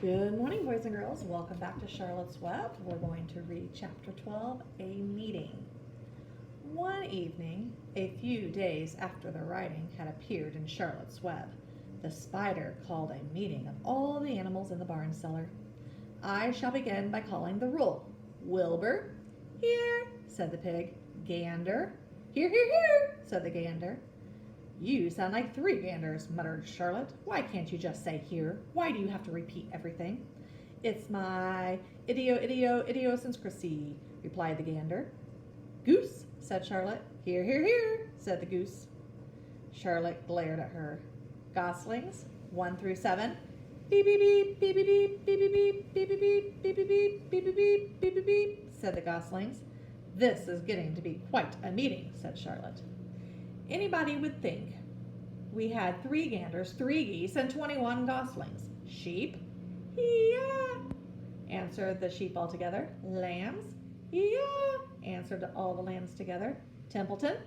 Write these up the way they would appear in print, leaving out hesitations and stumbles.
Good morning, boys and girls. Welcome back to Charlotte's Web. We're going to read Chapter 12, A Meeting. One evening, a few days after the writing had appeared in Charlotte's Web, the spider called a meeting of all the animals in the barn cellar. I shall begin by calling the roll. Wilbur. Here, said the pig. Gander. Here, here, here, said the gander. You sound like three ganders, muttered Charlotte. Why can't you just say here? Why do you have to repeat everything? It's my idiosyncrasy, replied the gander. Goose, said Charlotte. Here, here, here, said the goose. Charlotte glared at her. Goslings, 1 through 7. Beep, beep, beep, beep, beep, beep, beep, beep, beep, beep, beep, beep, beep, beep, beep, beep, beep, beep, beep, said the goslings. This is getting to be quite a meeting, said Charlotte. Anybody would think we had 3 ganders, 3 geese, and 21 goslings. Sheep? Yeah, answered the sheep all together. Lambs? Yeah, answered all the lambs together. Templeton?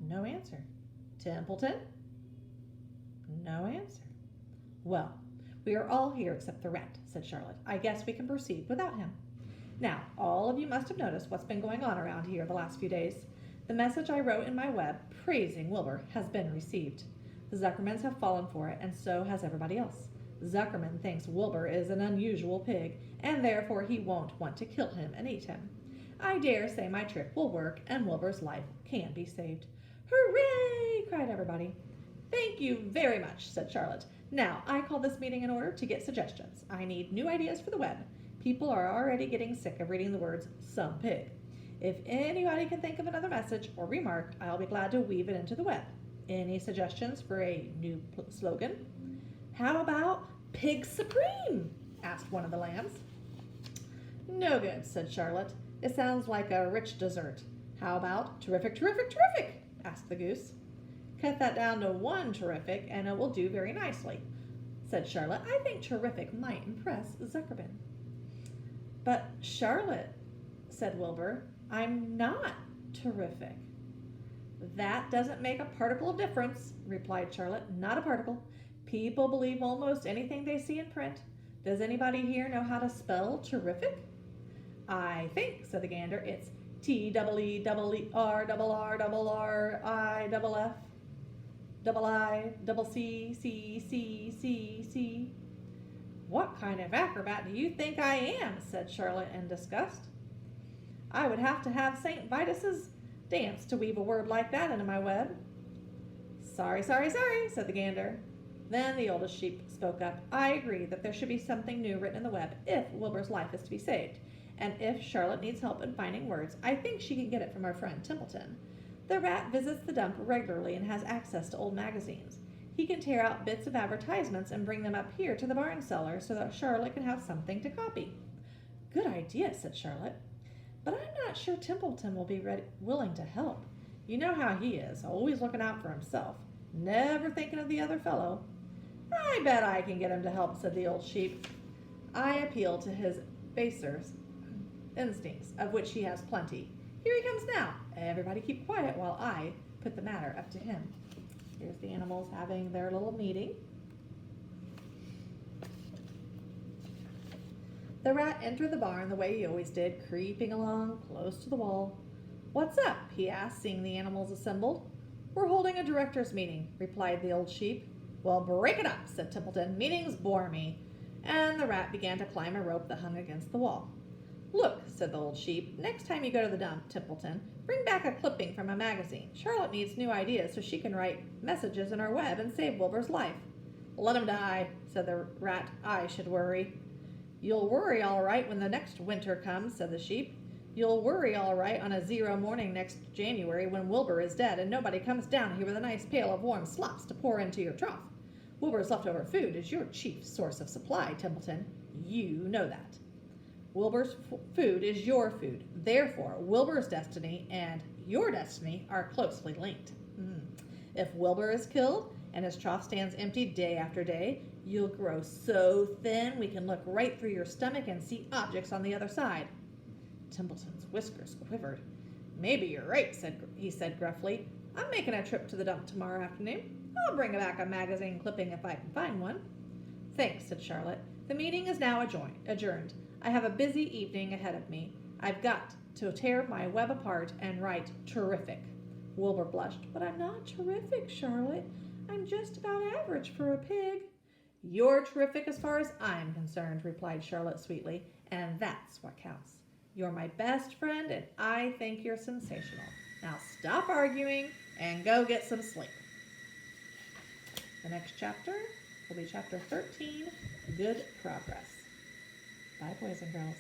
No answer. Templeton? No answer. Well, we are all here except the rat, said Charlotte. I guess we can proceed without him. Now, all of you must have noticed what's been going on around here the last few days. The message I wrote in my web praising Wilbur has been received. The Zuckermans have fallen for it, and so has everybody else. Zuckerman thinks Wilbur is an unusual pig, and therefore he won't want to kill him and eat him. I dare say my trick will work, and Wilbur's life can be saved. Hooray! Cried everybody. Thank you very much, said Charlotte. Now, I call this meeting in order to get suggestions. I need new ideas for the web. People are already getting sick of reading the words, some pig. If anybody can think of another message or remark, I'll be glad to weave it into the web. Any suggestions for a new slogan? How about Pig Supreme? Asked one of the lambs. No good, said Charlotte. It sounds like a rich dessert. How about Terrific, Terrific, Terrific? Asked the goose. Cut that down to 1 terrific and it will do very nicely, said Charlotte. I think terrific might impress Zuckerman. But Charlotte, said Wilbur, I'm not terrific. That doesn't make a particle of difference, replied Charlotte. Not a particle. People believe almost anything they see in print. Does anybody here know how to spell terrific? I think, said the gander, it's TEEERRRRRI IIC. What kind of acrobat do you think I am? Said Charlotte in disgust. I would have to have St. Vitus's dance to weave a word like that into my web. Sorry, sorry, sorry, said the gander. Then the oldest sheep spoke up. I agree that there should be something new written in the web if Wilbur's life is to be saved. And if Charlotte needs help in finding words, I think she can get it from our friend Templeton. The rat visits the dump regularly and has access to old magazines. He can tear out bits of advertisements and bring them up here to the barn cellar so that Charlotte can have something to copy. Good idea, said Charlotte. But I'm not sure Templeton will be willing to help. You know how he is, always looking out for himself, never thinking of the other fellow. I bet I can get him to help, said the old sheep. I appeal to his baser instincts, of which he has plenty. Here he comes now. Everybody keep quiet while I put the matter up to him. Here's the animals having their little meeting. The rat entered the barn the way he always did, creeping along close to the wall. What's up? He asked, seeing the animals assembled. We're holding a directors' meeting, replied the old sheep. Well, break it up, said Templeton. Meetings bore me. And the rat began to climb a rope that hung against the wall. Look, said the old sheep, next time you go to the dump, Templeton, bring back a clipping from a magazine. Charlotte needs new ideas so she can write messages in our web and save Wilbur's life. Let him die, said the rat. I should worry. You'll worry all right when the next winter comes, said the sheep. You'll worry all right on a 0 morning next January when Wilbur is dead and nobody comes down here with a nice pail of warm slops to pour into your trough. Wilbur's leftover food is your chief source of supply, Templeton. You know that. Wilbur's food is your food. Therefore, Wilbur's destiny and your destiny are closely linked. If Wilbur is killed and his trough stands empty day after day, you'll grow so thin we can look right through your stomach and see objects on the other side. Templeton's whiskers quivered. Maybe you're right, he said gruffly. I'm making a trip to the dump tomorrow afternoon. I'll bring back a magazine clipping if I can find one. Thanks, said Charlotte. The meeting is now adjourned. I have a busy evening ahead of me. I've got to tear my web apart and write terrific. Wilbur blushed. But I'm not terrific, Charlotte. I'm just about average for a pig. You're terrific as far as I'm concerned, replied Charlotte sweetly, and that's what counts. You're my best friend, and I think you're sensational. Now stop arguing and go get some sleep. The next chapter will be chapter 13, Good Progress. Bye, boys and girls.